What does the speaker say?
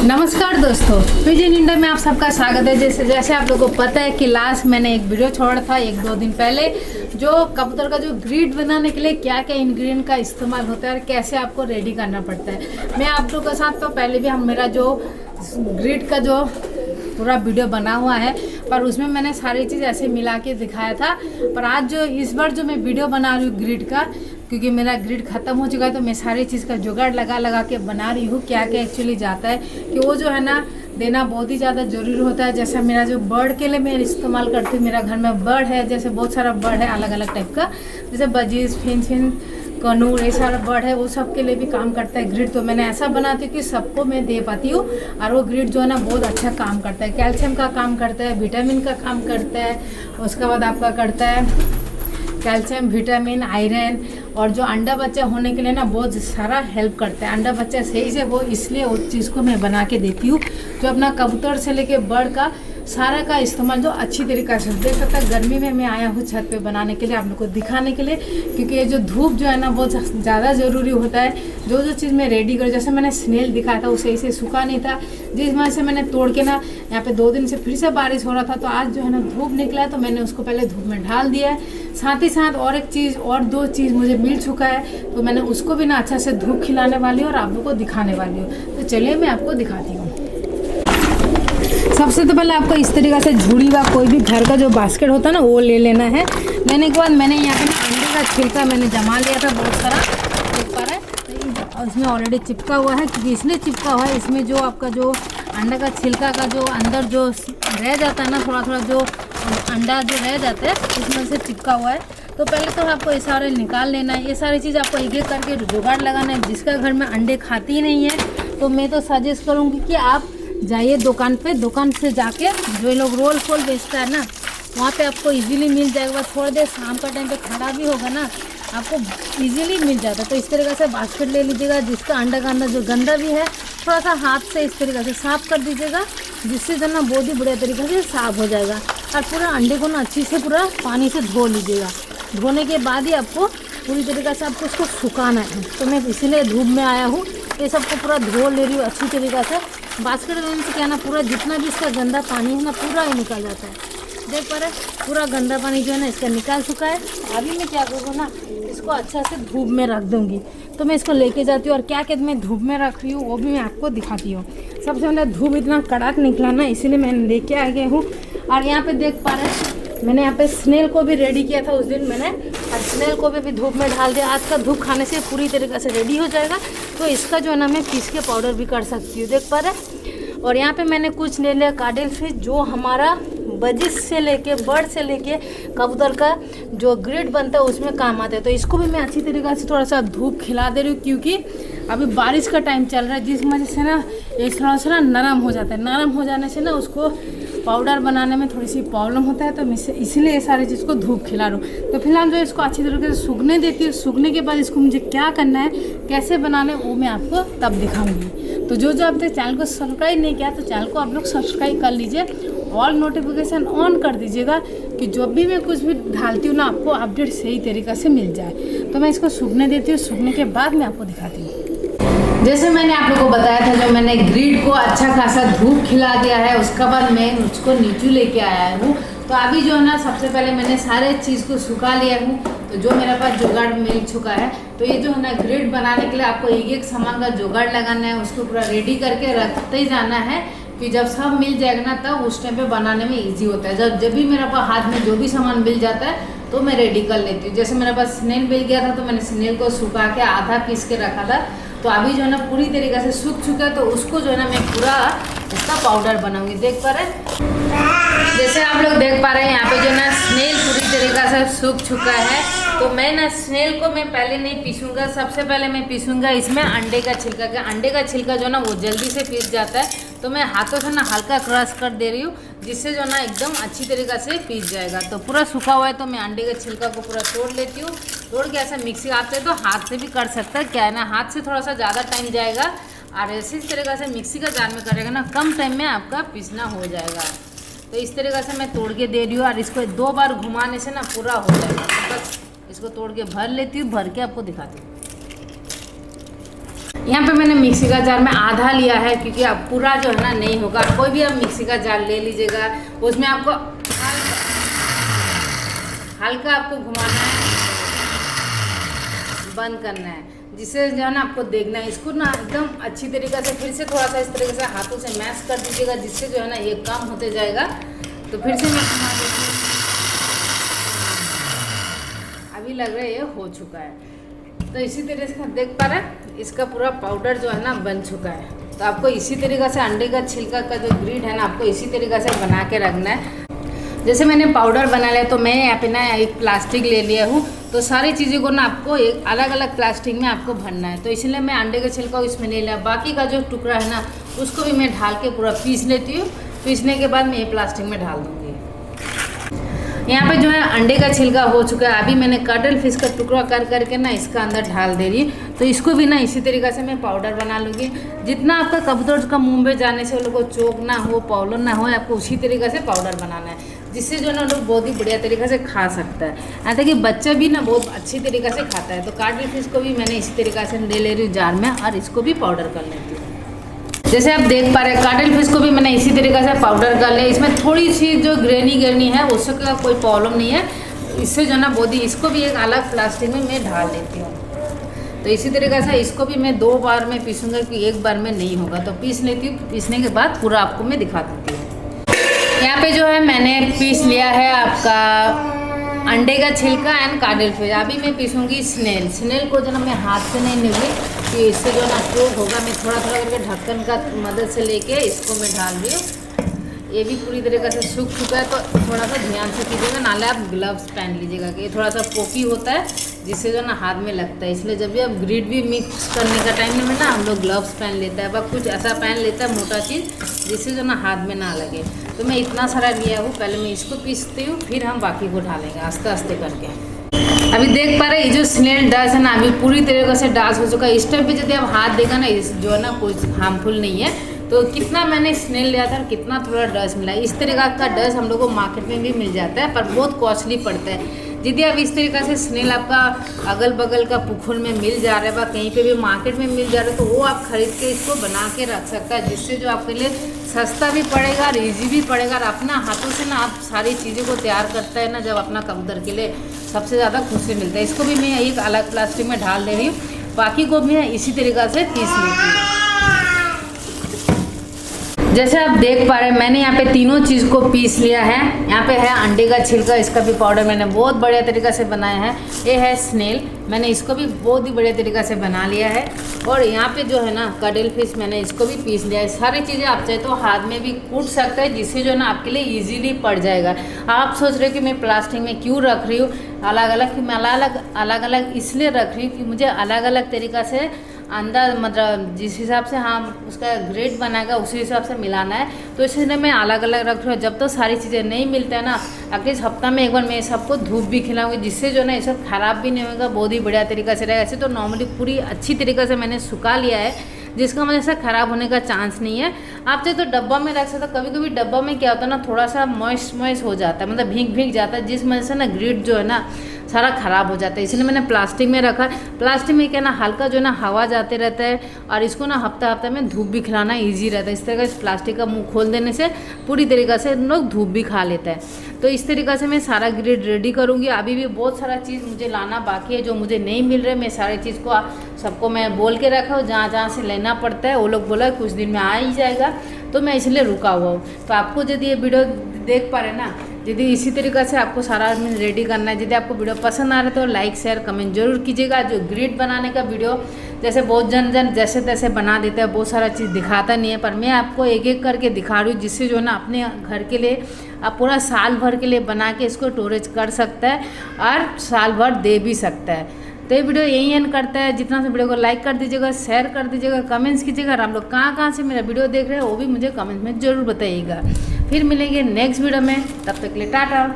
नमस्कार दोस्तों, vision India में आप सबका स्वागत है। जैसे आप लोगों को पता है कि लास्ट मैंने एक वीडियो छोड़ा था 1-2 दिन पहले, जो कबूतर का जो ग्रिड बनाने के लिए क्या क्या इंग्रेडिएंट का इस्तेमाल होता है और कैसे आपको रेडी करना पड़ता है। मैं आप लोगों के साथ तो पहले भी मेरा जो ग्रिड का जो पूरा वीडियो बना हुआ है, पर उसमें मैंने सारी चीज़ ऐसे मिला के दिखाया था। पर आज जो इस बार जो मैं वीडियो बना रही हूँ ग्रिड का, क्योंकि मेरा ग्रिड ख़त्म हो चुका है, तो मैं सारी चीज़ का जुगाड़ लगा के बना रही हूँ। क्या क्या एक्चुअली जाता है कि वो जो है ना देना बहुत ही ज़्यादा ज़रूरी होता है। जैसे मेरा जो बर्ड के लिए मैं इस्तेमाल करती हूँ, मेरा घर में बर्ड है, जैसे बहुत सारा बर्ड है अलग अलग टाइप का, जैसे बजीज, फिन, कनूर, ये सारा बर्ड है, वो सब के लिए भी काम करता है ग्रिड। तो मैंने ऐसा बनाती हूँ कि सबको मैं दे पाती हूँ। और वो ग्रिड जो है ना बहुत अच्छा काम करता है, कैल्शियम का काम करता है, विटामिन का काम करता है, उसके बाद आपका करता है कैल्शियम, विटामिन, आयरन, और जो अंडा बच्चा होने के लिए ना बहुत सारा हेल्प करता है। अंडा बच्चा सही से वो, इसलिए उस चीज़ को मैं बना के देती हूँ, जो अपना कबूतर से लेके बर्ड का सारा का इस्तेमाल जो अच्छी तरीक़े से देख सकता है। गर्मी में मैं आया हूँ छत पे बनाने के लिए, आप लोग को दिखाने के लिए, क्योंकि ये जो धूप जो है ना बहुत ज़्यादा ज़रूरी होता है। जो चीज़ मैं रेडी करूँ, जैसे मैंने स्नेल दिखाया था, उसे इसे सूखा नहीं था, जिस वजह से मैंने तोड़ के ना, यहाँ पे 2 दिन से फिर से बारिश हो रहा था, तो आज जो है ना धूप निकला है, तो मैंने उसको पहले धूप में ढाल दिया है। साथ ही साथ और एक चीज़ और 2 चीज़ मुझे मिल चुका है, तो मैंने उसको भी ना अच्छा से धूप खिलाने वाली हूँ और आप लोग को दिखाने वाली हूँ। तो चलिए मैं आपको दिखाती हूँ। सबसे तो पहले आपको इस तरीक़े से झुड़ी का कोई भी घर का जो बास्केट होता है ना, वो ले लेना है। लेने के बाद मैंने यहाँ पे ना अंडे का छिलका मैंने जमा लिया था बहुत सारा, देख पा रहे हैं, और इसमें ऑलरेडी चिपका हुआ है। क्योंकि इसलिए चिपका हुआ है, इसमें जो आपका जो अंडा का छिलका का जो अंदर जो रह जाता है ना, थोड़ा जो अंडा जो रह जाता है, उसमें से चिपका हुआ है। तो पहले तो आपको ये सारे निकाल लेना है। ये सारी चीज़ आपको एक एक करके जुगाड़ लगाना है। जिसका घर में अंडे खाती ही नहीं है, तो मैं तो सजेस्ट करूँगी कि आप जाइए दुकान पे, दुकान से जाके जो लोग रोल फोल बेचता है ना, वहाँ पे आपको इजीली मिल जाएगा। थोड़ी देर शाम का टाइम पे खड़ा भी होगा ना, आपको इजीली मिल जाता है। तो इस तरीके से बास्केट ले लीजिएगा, जिसका अंडा का अंदर जो गंदा भी है, थोड़ा सा हाथ से इस तरीके से साफ़ कर दीजिएगा, जिससे जो ना बहुत ही बढ़िया तरीके से साफ़ हो जाएगा। और पूरा अंडे को ना अच्छी से पूरा पानी से धो लीजिएगा। धोने के बाद ही आपको पूरी तरीके से आपको उसको सुखाना है। तो मैं इसीलिए धूप में आया हूँ, ये सबको पूरा धो ले रही हूँ अच्छी तरीक़े से। बास्केट लेने से क्या ना, पूरा जितना भी इसका गंदा पानी है ना, पूरा ही निकल जाता है। देख पा रहे, पूरा गंदा पानी जो है ना इसका निकाल चुका है। अभी मैं क्या करूँगा ना, इसको अच्छा से धूप में रख दूँगी। तो मैं इसको लेके जाती हूँ, और क्या क्या मैं धूप में रख रही हूँ वो भी मैं आपको दिखाती हूँ। सबसे पहले धूप इतना कड़ाक निकला ना, इसीलिए मैंने लेके आ गई हूँ। और यहाँ पे देख पा रहे, मैंने यहाँ पे स्नेल को भी रेडी किया था उस दिन मैंने, और स्नेल को भी धूप में डाल दिया। आज का धूप खाने से पूरी तरीके से रेडी हो जाएगा। तो इसका जो है ना मैं पीस के पाउडर भी कर सकती हूँ, देख पा रहे। और यहाँ पे मैंने कुछ ले लिया काडेल फिश, जो हमारा बजिस से लेके बर्ड से लेके कबूतर का जो ग्रिड बनता है उसमें काम आता है। तो इसको भी मैं अच्छी तरीके से थोड़ा सा धूप खिला दे रही हूँ, क्योंकि अभी बारिश का टाइम चल रहा है, जिस वजह से ना ये थोड़ा सा ना नरम हो जाता है। नरम हो जाने से ना उसको पाउडर बनाने में थोड़ी सी प्रॉब्लम होता है। तो मैं इसीलिए ये सारी चीज़ को धूप खिला रहा हूँ। तो फिलहाल जो इसको अच्छी तरीके से सूखने देती हूँ। सूखने के बाद इसको मुझे क्या करना है, कैसे बनाना है, वो मैं आपको तब दिखाऊंगी। तो जो आप तक चैनल को सब्सक्राइब नहीं किया, तो चैनल को आप लोग सब्सक्राइब कर लीजिए, ऑल नोटिफिकेशन ऑन कर दीजिएगा, कि जब भी मैं कुछ भी डालती हूँ ना, आपको अपडेट सही तरीक़े से मिल जाए। तो मैं इसको सूखने देती हूँ, सूखने के बाद मैं आपको दिखाती हूँ। जैसे मैंने आप लोगों को बताया था, जो मैंने ग्रिड को अच्छा खासा धूप खिला दिया है, उसके बाद मैं उसको नीचे लेके आया हूँ। तो अभी जो है ना सबसे पहले मैंने सारे चीज़ को सुखा लिया हूँ। तो जो मेरे पास जुगाड़ मिल चुका है, तो ये जो है ना ग्रिड बनाने के लिए आपको एक एक सामान का जुगाड़ लगाना है, उसको पूरा रेडी करके रखते ही जाना है, कि जब सब मिल जाएगा ना, तब उस टाइम पे बनाने में इजी होता है। जब भी मेरे पास हाथ में जो भी सामान मिल जाता है, तो मैं रेडी कर लेती हूँ। जैसे मेरे पास स्नेल मिल गया था, तो मैंने स्नेल को सुखा के आधा पीस के रखा था। तो अभी जो है ना पूरी तरीके से सूख चुका है, तो उसको जो है ना मैं पूरा इसका पाउडर बनाऊंगी, देख पा रहे हैं। जैसे आप लोग देख पा रहे हैं, यहाँ पे जो ना स्नेल पूरी तरीके से सूख चुका है। तो मैं ना स्नेल को मैं पहले नहीं पीसूंगा, सबसे पहले मैं पीसूंगा इसमें अंडे का छिलका। का अंडे का छिलका जो ना वो जल्दी से पीस जाता है। तो मैं हाथों से ना हल्का क्रश कर दे रही हूँ, जिससे जो ना एकदम अच्छी तरीके से पीस जाएगा। तो पूरा सूखा हुआ है, तो मैं अंडे के छिलका को पूरा तोड़ लेती हूँ। तोड़ के ऐसा मिक्सी आपसे तो हाथ से भी कर सकता है, क्या है ना, हाथ से थोड़ा सा ज़्यादा टाइम जाएगा, और इसी तरीके से मिक्सी का जार में करेगा ना, कम टाइम में आपका पीसना हो जाएगा। तो इस तरीके से मैं तोड़ के दे रही हूँ, और इसको 2 बार घुमाने से ना पूरा हो जाएगा। तो बस इसको तोड़ के भर लेती हूँ, भर के आपको दिखाती हूँ। यहाँ पे मैंने मिक्सी का जार में आधा लिया है, क्योंकि अब पूरा जो है ना नहीं होगा। कोई भी आप मिक्सी का जार ले लीजिएगा, उसमें आपको हल्का आपको घुमाना है, बंद करना है, जिससे जो है ना आपको देखना है। इसको ना एकदम अच्छी तरीके से फिर से थोड़ा सा इस तरीके से हाथों से मैश कर दीजिएगा, जिससे जो है ना ये कम होते जाएगा। तो फिर से मैं घुमा देती हूँ, अभी लग रहा है ये हो चुका है। तो इसी तरीके से देख पा रहे हैं, इसका पूरा पाउडर जो है ना बन चुका है। तो आपको इसी तरीके से अंडे का छिलका का जो ग्रिड है ना, आपको इसी तरीके से बना के रखना है। जैसे मैंने पाउडर बना लिया, तो मैं यहाँ पे ना एक प्लास्टिक ले लिया हूँ। तो सारी चीज़ों को ना आपको एक अलग अलग प्लास्टिक में आपको भरना है। तो इसलिए मैं अंडे का छिलका इसमें ले लिया, बाकी का जो टुकड़ा है ना उसको भी मैं ढाल के पूरा पीस लेती हूँ। पीसने के बाद मैं ये प्लास्टिक में ढाल दूँगी। यहाँ पे जो है अंडे का छिलका हो चुका है। अभी मैंने कटल फिश का टुकड़ा कर करके ना इसका अंदर ढाल दे रही। तो इसको भी ना इसी तरीके से मैं पाउडर बना लूँगी। जितना आपका कबूतर का मुंह में जाने से वो लोग को चोक ना हो, प्रॉब्लम ना हो, आपको उसी तरीके से पाउडर बनाना है, जिससे जो ना लोग बहुत ही बढ़िया तरीके से खा सकता है। यहाँ तक कि बच्चा भी ना बहुत अच्छी तरीके से खाता है। तो कटल फिश को भी मैंने इसी तरीके से ले रही हूँ जार में, और इसको भी पाउडर कर लेती हूँ। जैसे आप देख पा रहे हैं, कटल फिश को भी मैंने इसी तरीके से पाउडर कर लिया। इसमें थोड़ी सी जो ग्रेनी है उसका कोई प्रॉब्लम नहीं है, इससे जो ना बोधी, इसको भी एक अलग प्लास्टिक में मैं ढाल देती हूँ। तो इसी तरीके से इसको भी मैं 2 बार में पीसूँगा, कि एक बार में नहीं होगा। तो पीस लेती हूँ, पीसने के बाद पूरा आपको मैं दिखा देती हूँ। यहाँ पे जो है मैंने पीस लिया है आपका अंडे का छिलका एंड कटल फिश। अभी मैं पीसूँगी स्नेल को जो ना मैं हाथ से नहीं निकली, कि इससे जो ना चोक होगा। मैं थोड़ा थोड़ा करके ढक्कन का मदद से लेके इसको मैं ढाल रही हूँ। ये भी पूरी तरीके से सूख चुका है, तो थोड़ा सा ध्यान से कीजिएगा, नाले आप ग्लव्स पहन लीजिएगा, कि ये थोड़ा सा पोकी होता है, जिससे जो ना हाथ में लगता है। इसलिए जब भी आप ग्रिड भी मिक्स करने का टाइम में ना हम लोग ग्लव्स पहन लेते हैं, अब कुछ ऐसा पहन लेता है मोटा चीज़, जिससे जो ना हाथ में ना लगे। तो मैं इतना सारा लिया हूँ, पहले मैं इसको पीसती हूँ, फिर हम बाकी को ढालेंगे आस्ते आस्ते करके। अभी देख पा रहे हैं, ये जो स्नेल डस्ट है ना, अभी पूरी तरीके से डस्ट हो चुका है। इस टाइम पे यदि आप हाथ देगा ना, इस जो है ना कुछ हार्मफुल नहीं है। तो कितना मैंने स्नेल लिया था और कितना थोड़ा डस्ट मिला। इस तरीका का डस्ट हम लोग को मार्केट में भी मिल जाता है, पर बहुत कॉस्टली पड़ता है। यदि आप इस तरीक़ा से स्नेल आपका अगल बगल का पुखुर में मिल जा रहा है, व कहीं पे भी मार्केट में मिल जा रहा है, तो वो आप खरीद के इसको बना के रख सकता है, जिससे जो आपके लिए सस्ता भी पड़ेगा और ईजी भी पड़ेगा। और अपना हाथों से ना आप सारी चीज़ों को तैयार करता है ना, जब अपना कबूतर के लिए सबसे ज़्यादा खुशी मिलता है। इसको भी मैं एक अलग प्लास्टिक में ढाल दे रही हूँ, बाकी को भी इसी तरीक़ा से पीस लेती हूँ। जैसे आप देख पा रहे हैं, मैंने यहाँ पे तीनों चीज़ को पीस लिया है। यहाँ पे है अंडे का छिलका, इसका भी पाउडर मैंने बहुत बढ़िया तरीक़ा से बनाया है। ये है स्नेल, मैंने इसको भी बहुत ही बढ़िया तरीक़ा से बना लिया है। और यहाँ पे जो है ना कटल फिश, मैंने इसको भी पीस लिया है। सारी चीज़ें आप चाहे तो हाथ में भी कूट सकते हैं, जिससे जो है ना आपके लिए ईजीली पड़ जाएगा। आप सोच रहे हो कि मैं प्लास्टिक में क्यों रख रही हूँ अलग अलग, कि मैं अलग अलग इसलिए रख रही हूँ कि मुझे अलग अलग तरीक़ा से अंदर, मतलब जिस हिसाब से हम उसका ग्रेड बनाएगा उसी हिसाब से मिलाना है। तो इसलिए मैं अलग अलग रख रही हूँ। जब तो सारी चीज़ें नहीं मिलता है ना, एटलीस्ट हफ्ता में एक बार मैं सबको धूप भी खिलाऊंगी, जिससे जो ना ये सब ख़राब भी नहीं होगा, बहुत ही बढ़िया तरीक़ा से रहेगा। ऐसे तो नॉर्मली पूरी अच्छी तरीक़े से मैंने सुखा लिया है, जिसका वजह से ख़राब होने का चांस नहीं है। आप चाहे तो डब्बा में रख सकते हो। कभी कभी डब्बा में क्या होता है ना, थोड़ा सा मॉइस्ट हो जाता है, मतलब भीग जाता है, जिस वजह से ना ग्रिड जो है ना सारा ख़राब हो जाता है। इसलिए मैंने प्लास्टिक में रखा। प्लास्टिक में क्या ना हल्का जो है ना हवा जाते रहता है, और इसको ना हफ्ता में धूप भी खिलाना ईजी रहता है। इस तरह का इस प्लास्टिक का मुंह खोल देने से पूरी तरीक़ा से लोग धूप भी खा लेता है। तो इस तरीक़ा से मैं सारा ग्रिड रेडी करूँगी। अभी भी बहुत सारा चीज़ मुझे लाना बाकी है, जो मुझे नहीं मिल रहा है। मैं सारी चीज़ को सबको मैं बोल के रखा हूँ, जहाँ से लेना पड़ता है वो लोग बोला कुछ दिन में आ ही जाएगा, तो मैं इसलिए रुका हुआ हूँ। तो आपको यदि ये वीडियो देख पा रहे ना, यदि इसी तरीक़े से आपको सारा रेडी करना है, यदि आपको वीडियो पसंद आ रहा है तो लाइक शेयर कमेंट जरूर कीजिएगा। जो ग्रिड बनाने का वीडियो, जैसे बहुत जन जैसे तैसे बना देता है, बहुत सारा चीज़ दिखाता नहीं है, पर मैं आपको एक एक करके दिखा रही हूँ, जिससे जो है ना अपने घर के लिए आप पूरा साल भर के लिए बना के इसको स्टोरेज कर सकता है और साल भर दे भी सकता है। तो ये वीडियो यही एंड करता है। जितना से वीडियो को लाइक कर दीजिएगा, शेयर कर दीजिएगा, कमेंट्स कीजिएगा। और आप लोग कहाँ से मेरा वीडियो देख रहे हैं वो भी मुझे कमेंट्स में ज़रूर बताइएगा। फिर मिलेंगे नेक्स्ट वीडियो में, तब तक के लिए टाटा।